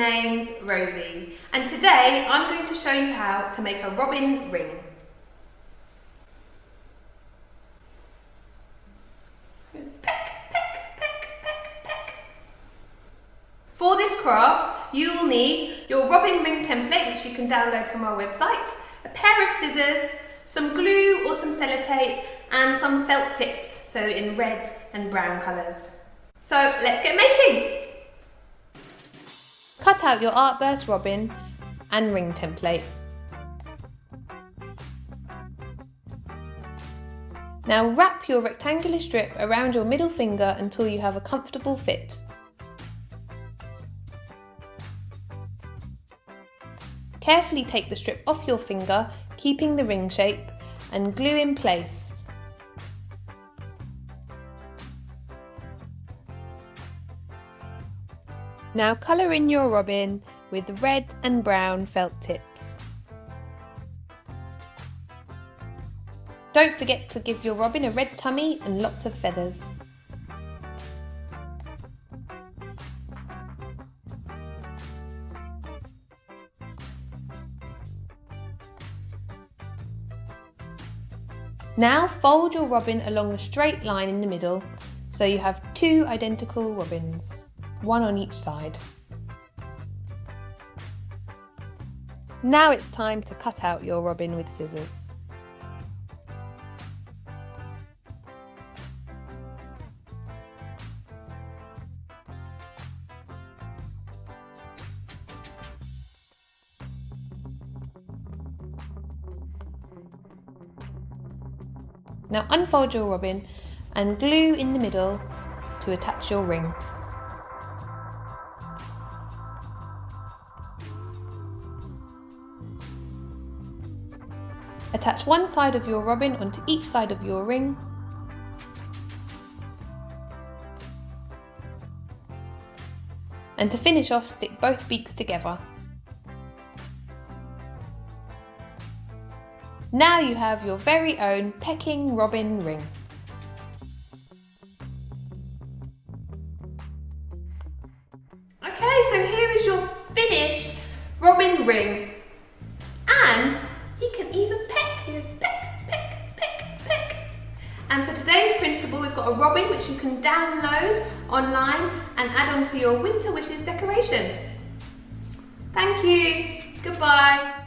name's Rosie, and today I'm going to show you how to make a robin ring. Peck, peck, peck, peck, peck. For this craft, you will need your robin ring template, which you can download from our website, a pair of scissors, some glue or some sellotape, and some felt tips, so in red and brown colours. So let's get making! Cut out your Artburst robin and ring template. Now wrap your rectangular strip around your middle finger until you have a comfortable fit. Carefully take the strip off your finger, keeping the ring shape, and glue in place. Now colour in your robin with red and brown felt tips. Don't forget to give your robin a red tummy and lots of feathers. Now fold your robin along the straight line in the middle so you have two identical robins, one on each side. Now it's time to cut out your robin with scissors. Now unfold your robin and glue in the middle to attach your ring. Attach one side of your robin onto each side of your ring. And to finish off, stick both beaks together. Now you have your very own pecking robin ring. Okay, so here is your finished robin ring. And he can even peck. He goes peck, peck, peck, peck. And for today's printable, we've got a robin which you can download online and add onto your winter wishes decoration. Thank you. Goodbye.